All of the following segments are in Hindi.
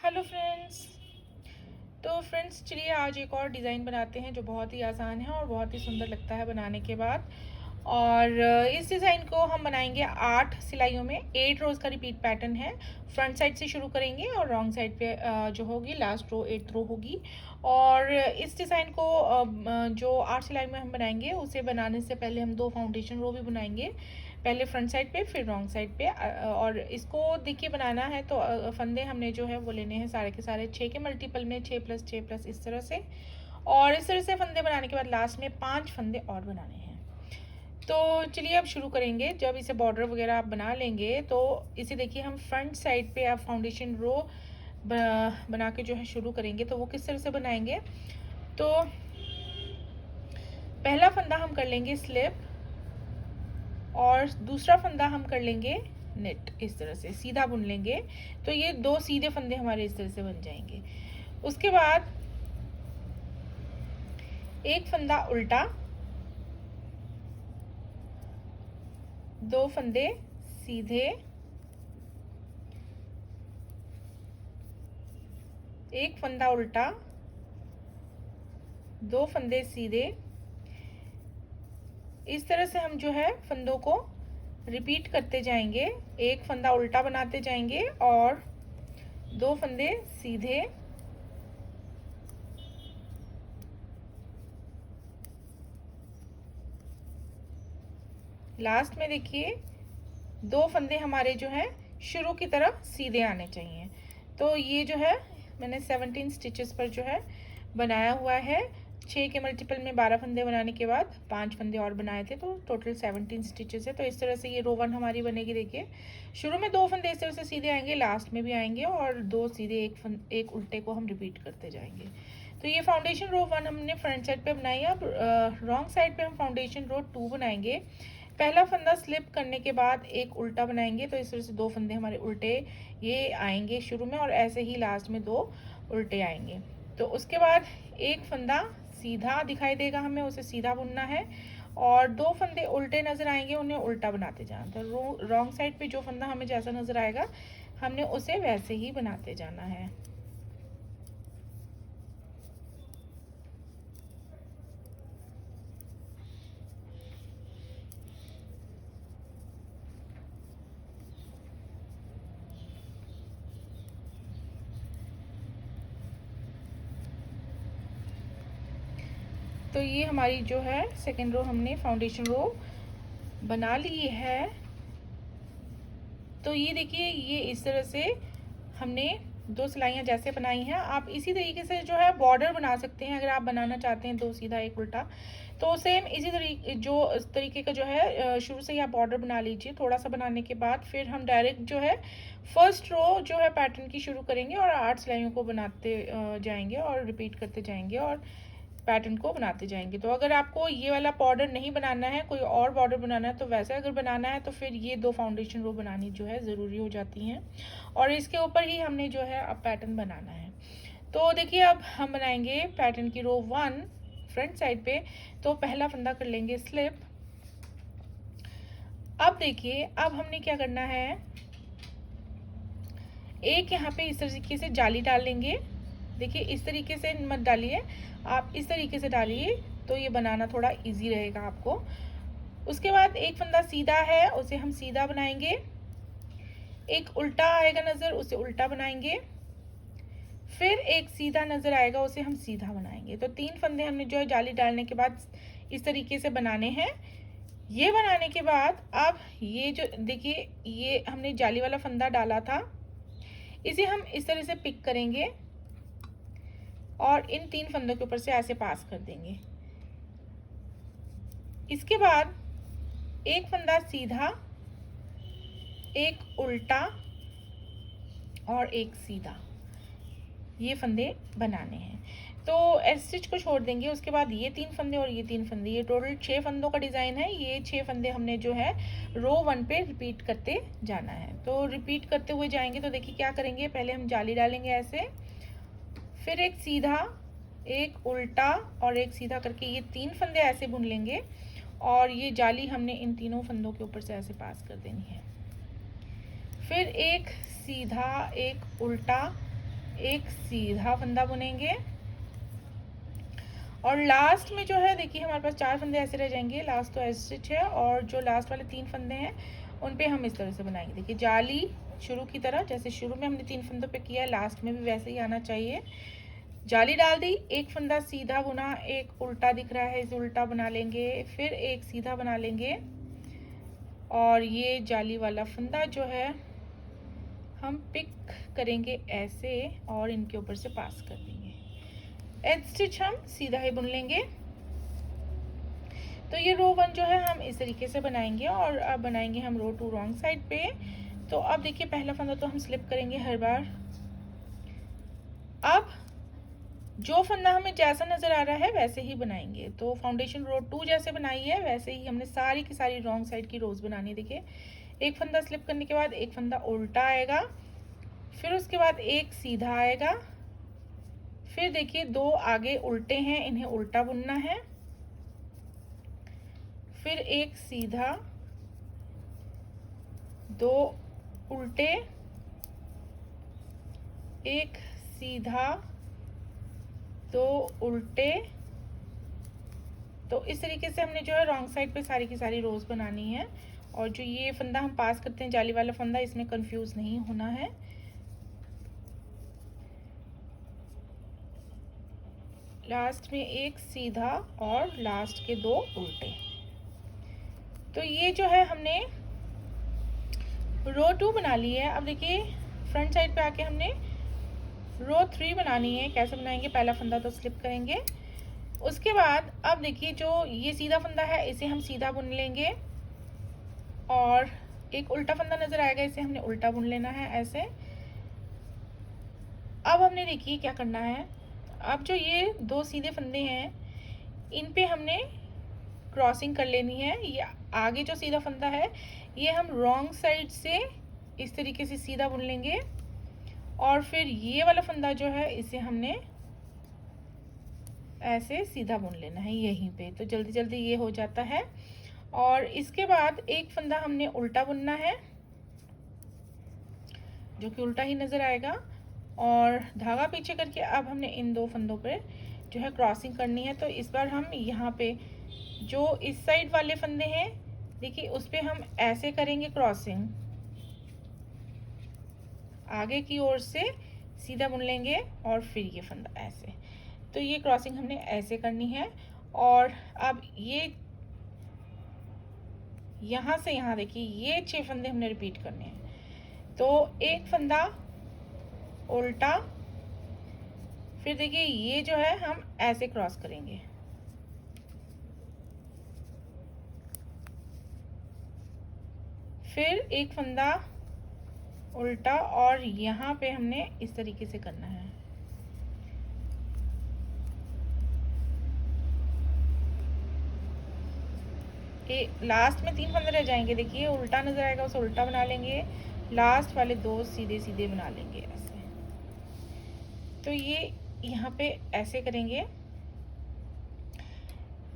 Hello friends. तो फ्रेंड्स चलिए आज एक और डिज़ाइन बनाते हैं जो बहुत ही आसान है और बहुत ही सुंदर लगता है बनाने के बाद। और इस डिज़ाइन को हम बनाएंगे 8 सिलाइयों में। 8 रोज़ का रिपीट पैटर्न है। फ्रंट साइड से शुरू करेंगे और रॉन्ग साइड पे जो होगी लास्ट रो 8th रो होगी। और इस डिज़ाइन को जो 8 सिलाई में हम बनाएंगे उसे बनाने से पहले हम 2 फाउंडेशन रो भी बनाएंगे, पहले फ्रंट साइड पे फिर रॉन्ग साइड पे। और इसको देखिए बनाना है तो फंदे हमने जो है वो लेने हैं सारे के सारे 6 के मल्टीपल में, 6 + 6 + इस तरह से। और इस तरह से फंदे बनाने के बाद लास्ट में 5 फंदे और बनाने हैं। तो चलिए अब शुरू करेंगे। जब इसे बॉर्डर वगैरह आप बना लेंगे तो इसे देखिए हम फ्रंट साइड पे आप फाउंडेशन रो बना के जो है शुरू करेंगे। तो वो किस तरह से बनाएंगे, तो पहला फंदा हम कर लेंगे स्लिप और दूसरा फंदा हम कर लेंगे नेट। इस तरह से सीधा बुन लेंगे तो ये 2 सीधे फंदे हमारे इस तरह से बन जाएंगे। उसके बाद एक फंदा उल्टा, 2 फंदे सीधे, एक फंदा उल्टा, 2 फंदे सीधे। इस तरह से हम जो है फंदों को रिपीट करते जाएंगे। एक फंदा उल्टा बनाते जाएंगे और 2 फंदे सीधे, लास्ट में देखिए 2 फंदे हमारे जो है शुरू की तरफ सीधे आने चाहिए। तो ये जो है मैंने 17 स्टिचेस पर जो है बनाया हुआ है। 6 के मल्टीपल में 12 फंदे बनाने के बाद 5 फंदे और बनाए थे, तो टोटल 17 स्टिचेस है। तो इस तरह से ये रो 1 हमारी बनेगी। देखिए शुरू में 2 फंदे इस तरह से सीधे आएंगे, लास्ट में भी आएंगे और 2 सीधे एक उल्टे को हम रिपीट करते जाएंगे। तो ये फाउंडेशन रो 1 हमने फ्रंट साइड पे बनाई। अब रॉन्ग साइड पे हम फाउंडेशन रो 2 बनाएंगे। पहला फंदा स्लिप करने के बाद एक उल्टा बनाएंगे, तो इस तरह से 2 फंदे हमारे उल्टे ये आएंगे शुरू में और ऐसे ही लास्ट में 2 उल्टे आएंगे। तो उसके बाद एक फंदा सीधा दिखाई देगा, हमें उसे सीधा बुनना है और 2 फंदे उल्टे नज़र आएंगे, उन्हें उल्टा बनाते जाना। तो रॉन्ग साइड पे जो फंदा हमें जैसा नज़र आएगा हमने उसे वैसे ही बनाते जाना है। तो ये हमारी जो है सेकेंड रो हमने फाउंडेशन रो बना ली है। तो ये देखिए ये इस तरह से हमने 2 सिलाइयाँ जैसे बनाई हैं। आप इसी तरीके से जो है बॉर्डर बना सकते हैं अगर आप बनाना चाहते हैं 2 सीधा 1 उल्टा। तो सेम इसी तरीके का जो है शुरू से ही आप बॉर्डर बना लीजिए। थोड़ा सा बनाने के बाद फिर हम डायरेक्ट जो है फर्स्ट रो जो है पैटर्न की शुरू करेंगे और 8 सिलाइयों को बनाते जाएंगे और रिपीट करते जाएंगे और पैटर्न को बनाते जाएंगे। तो अगर आपको ये वाला बॉर्डर नहीं बनाना है, कोई और बॉर्डर बनाना है, तो वैसे अगर बनाना है तो फिर ये 2 फाउंडेशन रो बनानी जो है ज़रूरी हो जाती हैं और इसके ऊपर ही हमने जो है अब पैटर्न बनाना है। तो देखिए अब हम बनाएंगे पैटर्न की रो 1 फ्रंट साइड पे। तो पहला फंदा कर लेंगे स्लिप। अब देखिए अब हमने क्या करना है, एक यहाँ पे इस तरीके से जाली डाल लेंगे। देखिए इस तरीके से मत डालिए, आप इस तरीके से डालिए तो ये बनाना थोड़ा इजी रहेगा आपको। उसके बाद एक फंदा सीधा है उसे हम सीधा बनाएंगे, एक उल्टा आएगा नज़र उसे उल्टा बनाएंगे, फिर एक सीधा नज़र आएगा उसे हम सीधा बनाएंगे। तो 3 फंदे हमने जो है जाली डालने के बाद इस तरीके से बनाने हैं। ये बनाने के बाद अब ये जो देखिए ये हमने जाली वाला फंदा डाला था, इसे हम इस तरह से पिक करेंगे और इन 3 फंदों के ऊपर से ऐसे पास कर देंगे। इसके बाद एक फंदा सीधा, एक उल्टा और एक सीधा, ये फंदे बनाने हैं। तो स्टिच को छोड़ देंगे। उसके बाद ये 3 फंदे और ये 3 फंदे, ये टोटल 6 फंदों का डिज़ाइन है। ये 6 फंदे हमने जो है रो 1 पे रिपीट करते जाना है। तो रिपीट करते हुए जाएंगे तो देखिए क्या करेंगे, पहले हम जाली डालेंगे ऐसे, फिर एक सीधा, एक उल्टा और एक सीधा करके ये 3 फंदे ऐसे बुन लेंगे और ये जाली हमने इन तीनों फंदों के ऊपर से ऐसे पास कर देनी है। फिर एक सीधा, एक उल्टा एक सीधा फंदा बुनेंगे और लास्ट में जो है देखिए हमारे पास 4 फंदे ऐसे रह जाएंगे। लास्ट तो एज स्टिच है और जो लास्ट वाले 3 फंदे हैं उन पे हम इस तरह से बनाएंगे। देखिए जाली शुरू की तरह, जैसे शुरू में हमने 3 फंदों पे किया है, लास्ट में भी वैसे ही आना चाहिए। जाली डाल दी, एक फंदा सीधा बुना, एक उल्टा दिख रहा है इसे उल्टा बना लेंगे, फिर एक सीधा बना लेंगे और ये जाली वाला फंदा जो है हम पिक करेंगे ऐसे और इनके ऊपर से पास कर देंगे। एज स्टिच हम सीधा ही बुन लेंगे। तो ये रो 1 जो है हम इस तरीके से बनाएंगे और अब बनाएंगे हम रो 2 रॉन्ग साइड पे। तो अब देखिए पहला फंदा तो हम स्लिप करेंगे हर बार। अब जो फंदा हमें जैसा नज़र आ रहा है वैसे ही बनाएंगे। तो फाउंडेशन रो 2 जैसे बनाई है वैसे ही हमने सारी की सारी रॉन्ग साइड की रोज बनानी है। देखिए एक फंदा स्लिप करने के बाद एक फंदा उल्टा आएगा, फिर उसके बाद एक सीधा आएगा, फिर देखिए 2 आगे उल्टे हैं, इन्हें उल्टा बुनना है, फिर एक सीधा, 2 उल्टे, एक सीधा, 2 उल्टे। तो इस तरीके से हमने जो है रॉन्ग साइड पे सारी की सारी रोज बनानी है। और जो ये फंदा हम पास करते हैं जाली वाला फंदा, इसमें कंफ्यूज नहीं होना है। लास्ट में एक सीधा और लास्ट के 2 उल्टे। तो ये जो है हमने रो 2 बना ली है। अब देखिए फ्रंट साइड पे आके हमने रो 3 बनानी है। कैसे बनाएंगे, पहला फंदा तो स्लिप करेंगे, उसके बाद अब देखिए जो ये सीधा फंदा है इसे हम सीधा बुन लेंगे और एक उल्टा फंदा नजर आएगा, इसे हमने उल्टा बुन लेना है ऐसे। अब हमने देखिए क्या करना है, अब जो ये 2 सीधे फंदे हैं इन पे हमने क्रॉसिंग कर लेनी है। ये आगे जो सीधा फंदा है ये हम रॉन्ग साइड से इस तरीके से सीधा बुन लेंगे और फिर ये वाला फंदा जो है इसे हमने ऐसे सीधा बुन लेना है यहीं पे। तो जल्दी जल्दी ये हो जाता है। और इसके बाद एक फंदा हमने उल्टा बुनना है जो कि उल्टा ही नजर आएगा और धागा पीछे करके अब हमने इन 2 फंदों पे जो है क्रॉसिंग करनी है। तो इस बार हम यहाँ पे जो इस साइड वाले फंदे हैं देखिए उस पे हम ऐसे करेंगे क्रॉसिंग, आगे की ओर से सीधा बुन लेंगे और फिर ये फंदा ऐसे। तो ये क्रॉसिंग हमने ऐसे करनी है। और अब ये यहाँ से यहाँ देखिए ये 6 फंदे हमने रिपीट करने हैं। तो एक फंदा उल्टा, फिर देखिए ये जो है हम ऐसे क्रॉस करेंगे, फिर एक फंदा उल्टा और यहाँ पे हमने इस तरीके से करना है। लास्ट में 3 फंदे रह जाएंगे, देखिए उल्टा नजर आएगा उसे उल्टा बना लेंगे, लास्ट वाले 2 सीधे सीधे बना लेंगे ऐसे। तो ये यहाँ पे ऐसे करेंगे।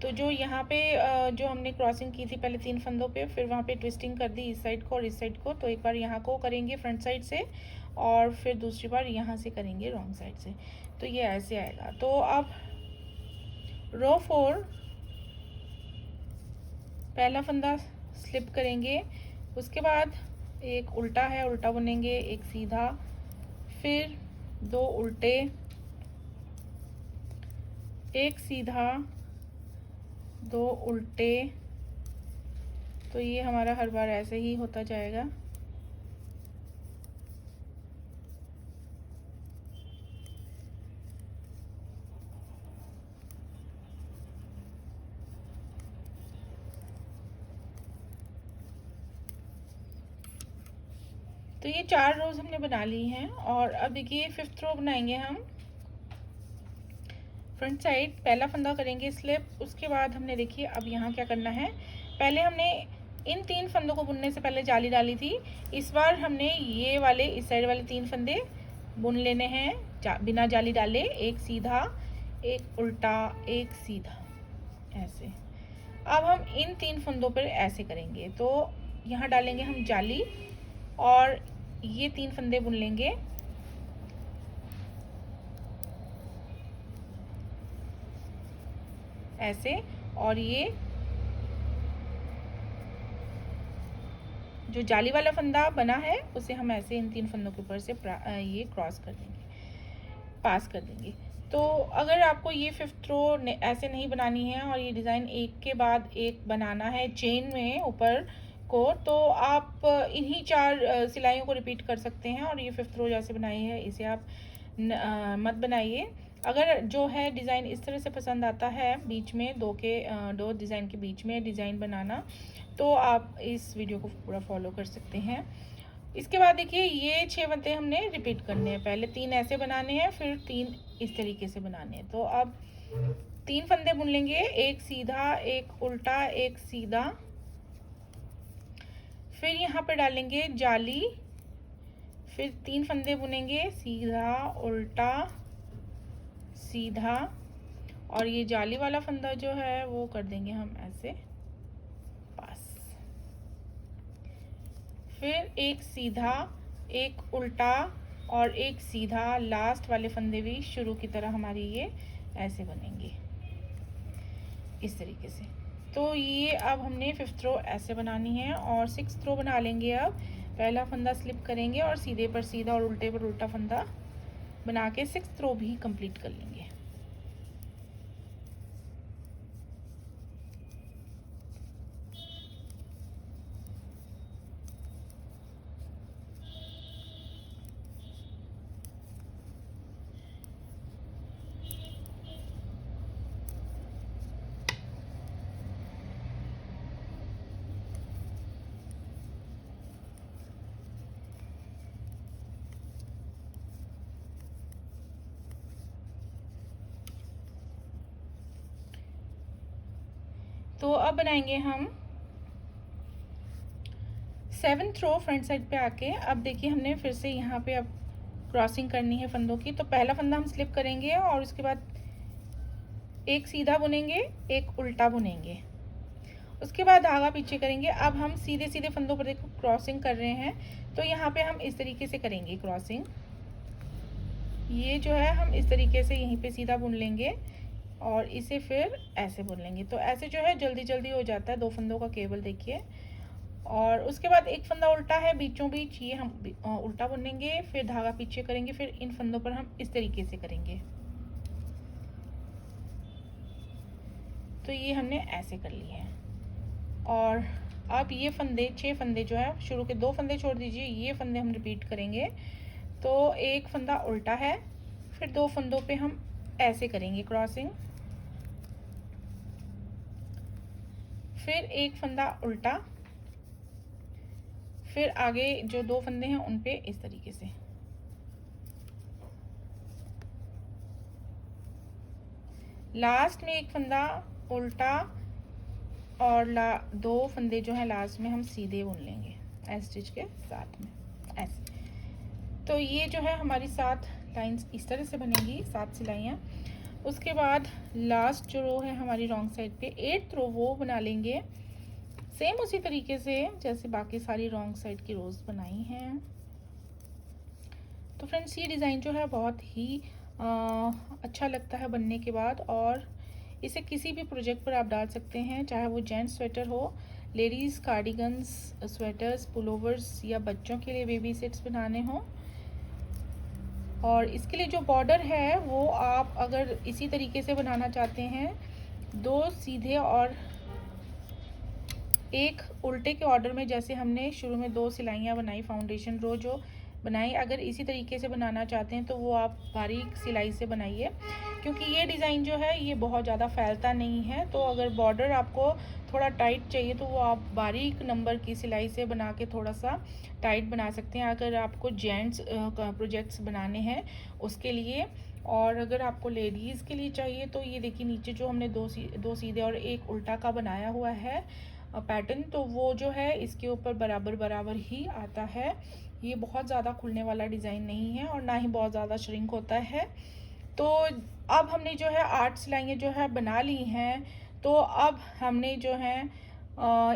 तो जो यहाँ पे जो हमने क्रॉसिंग की थी पहले 3 फंदों पे, फिर वहाँ पे ट्विस्टिंग कर दी इस साइड को और इस साइड को। तो एक बार यहाँ को करेंगे फ्रंट साइड से और फिर दूसरी बार यहाँ से करेंगे रॉन्ग साइड से। तो ये ऐसे आएगा। तो अब रो 4 पहला फंदा स्लिप करेंगे, उसके बाद एक उल्टा है उल्टा बुनेंगे, एक सीधा, फिर 2 उल्टे, एक सीधा, 2 उल्टे। तो ये हमारा हर बार ऐसे ही होता जाएगा। तो ये 4 रोज हमने बना ली हैं और अब देखिए 5th रो बनाएंगे हम। फ्रंट साइड पहला फंदा करेंगे स्लिप, उसके बाद हमने देखिए अब यहाँ क्या करना है, पहले हमने इन 3 फंदों को बुनने से पहले जाली डाली थी, इस बार हमने ये वाले इस साइड वाले 3 फंदे बुन लेने हैं बिना जाली डाले, एक सीधा, एक उल्टा, एक सीधा ऐसे। अब हम इन 3 फंदों पर ऐसे करेंगे। तो यहाँ डालेंगे हम जाली और ये 3 फंदे बुन लेंगे ऐसे, और ये जो जाली वाला फंदा बना है उसे हम ऐसे इन 3 फंदों के ऊपर से ये क्रॉस कर देंगे, पास कर देंगे। तो अगर आपको ये 5th रो ऐसे नहीं बनानी है और ये डिज़ाइन एक के बाद एक बनाना है चेन में ऊपर को, तो आप इन्हीं 4 सिलाइयों को रिपीट कर सकते हैं। और ये 5th रो जैसे बनाई है इसे आप मत बनाइए। अगर जो है डिज़ाइन इस तरह से पसंद आता है, बीच में दो डिज़ाइन के बीच में डिज़ाइन बनाना, तो आप इस वीडियो को पूरा फॉलो कर सकते हैं। इसके बाद देखिए ये 6 फंदे हमने रिपीट करने हैं। पहले 3 ऐसे बनाने हैं, फिर 3 इस तरीके से बनाने हैं। तो अब 3 फंदे बुन लेंगे, एक सीधा, एक उल्टा, एक सीधा। फिर यहाँ पे डालेंगे जाली, फिर 3 फंदे बुनेंगे, सीधा, उल्टा, सीधा, और ये जाली वाला फंदा जो है वो कर देंगे हम ऐसे पास। फिर एक सीधा, एक उल्टा और एक सीधा, लास्ट वाले फंदे भी शुरू की तरह हमारी ये ऐसे बनेंगे इस तरीके से। तो ये अब हमने 5th रो ऐसे बनानी है। और 6th रो बना लेंगे। अब पहला फंदा स्लिप करेंगे और सीधे पर सीधा और उल्टे पर उल्टा फंदा बना के 6th रो भी कंप्लीट कर लेंगे। तो अब बनाएंगे हम 7th रो फ्रंट साइड पे आके। अब देखिए हमने फिर से यहाँ पे अब क्रॉसिंग करनी है फंदों की। तो पहला फंदा हम स्लिप करेंगे और उसके बाद एक सीधा बुनेंगे, एक उल्टा बुनेंगे, उसके बाद धागा पीछे करेंगे। अब हम सीधे सीधे फंदों पर देखो क्रॉसिंग कर रहे हैं, तो यहाँ पे हम इस तरीके से करेंगे क्रॉसिंग। ये जो है हम इस तरीके से यहीं पे सीधा बुन लेंगे और इसे फिर ऐसे बुन लेंगे। तो ऐसे जो है जल्दी जल्दी हो जाता है 2 फंदों का केवल, देखिए। और उसके बाद एक फंदा उल्टा है बीचों बीच, ये हम उल्टा बुनेंगे, फिर धागा पीछे करेंगे, फिर इन फंदों पर हम इस तरीके से करेंगे। तो ये हमने ऐसे कर लिए हैं। और अब ये फंदे 6 फंदे जो है, शुरू के 2 फंदे छोड़ दीजिए, ये फंदे हम रिपीट करेंगे। तो एक फंदा उल्टा है, फिर 2 फंदों पे हम ऐसे करेंगे क्रॉसिंग, फिर एक फंदा उल्टा, फिर आगे जो 2 फंदे हैं उन पे इस तरीके से। लास्ट में एक फंदा उल्टा और 2 फंदे जो हैं लास्ट में हम सीधे बुन लेंगे एज स्टिच के साथ में ऐसे। तो ये जो है हमारी 7 लाइंस इस तरह से बनेंगी, 7 सिलाइयाँ। उसके बाद लास्ट जो रो है हमारी रॉन्ग साइड पे 8th रो वो बना लेंगे सेम उसी तरीके से जैसे बाकी सारी रॉन्ग साइड की रोज बनाई हैं। तो फ्रेंड्स ये डिज़ाइन जो है बहुत ही अच्छा लगता है बनने के बाद, और इसे किसी भी प्रोजेक्ट पर आप डाल सकते हैं, चाहे वो जेंट्स स्वेटर हो, लेडीज़ कार्डिगन्स, स्वेटर्स, पुलोवर्स, या बच्चों के लिए बेबी सेट्स बनाने हों। और इसके लिए जो बॉर्डर है वो आप अगर इसी तरीके से बनाना चाहते हैं, 2 सीधे और एक उल्टे के ऑर्डर में, जैसे हमने शुरू में 2 सिलाइयाँ बनाई फाउंडेशन रो जो बनाई, अगर इसी तरीके से बनाना चाहते हैं तो वो आप बारीक सिलाई से बनाइए, क्योंकि ये डिज़ाइन जो है ये बहुत ज़्यादा फैलता नहीं है। तो अगर बॉर्डर आपको थोड़ा टाइट चाहिए तो वो आप बारीक नंबर की सिलाई से बना के थोड़ा सा टाइट बना सकते हैं, अगर आपको जेंट्स प्रोजेक्ट्स बनाने हैं उसके लिए। और अगर आपको लेडीज़ के लिए चाहिए तो ये देखिए नीचे जो हमने 2 सीधे और एक उल्टा का बनाया हुआ है पैटर्न, तो वो जो है इसके ऊपर बराबर बराबर ही आता है। ये बहुत ज़्यादा खुलने वाला डिज़ाइन नहीं है और ना ही बहुत ज़्यादा श्रिंक होता है। तो अब हमने जो है 8 सिलाइयाँ जो है बना ली हैं। तो अब हमने जो है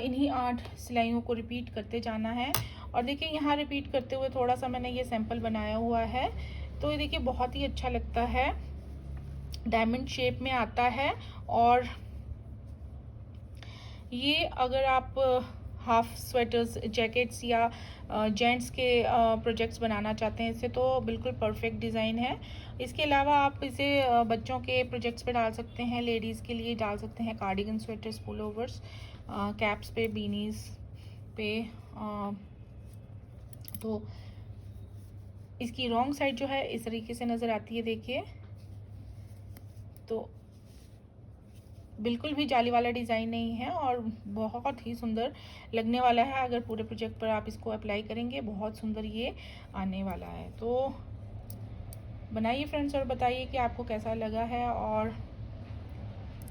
इन्हीं 8 सिलाइयों को रिपीट करते जाना है। और देखिए यहाँ रिपीट करते हुए थोड़ा सा मैंने ये सैंपल बनाया हुआ है, तो ये देखिए बहुत ही अच्छा लगता है, डायमंड शेप में आता है। और ये अगर आप हाफ स्वेटर्स, जैकेट्स या जेंट्स के प्रोजेक्ट्स बनाना चाहते हैं इससे, तो बिल्कुल परफेक्ट डिज़ाइन है। इसके अलावा आप इसे बच्चों के प्रोजेक्ट्स पे डाल सकते हैं, लेडीज़ के लिए डाल सकते हैं, कार्डिगन, स्वेटर्स, पुलोवर्स, कैप्स पे, बीनीज पे। तो इसकी रॉन्ग साइड जो है इस तरीके से नज़र आती है, देखिए। तो बिल्कुल भी जाली वाला डिज़ाइन नहीं है और बहुत ही सुंदर लगने वाला है। अगर पूरे प्रोजेक्ट पर आप इसको अप्लाई करेंगे, बहुत सुंदर ये आने वाला है। तो बनाइए फ्रेंड्स और बताइए कि आपको कैसा लगा है। और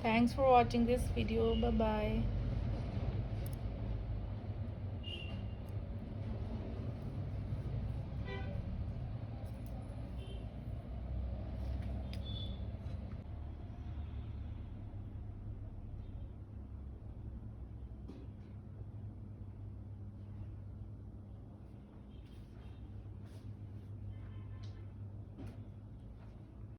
thanks for watching this video. Bye bye.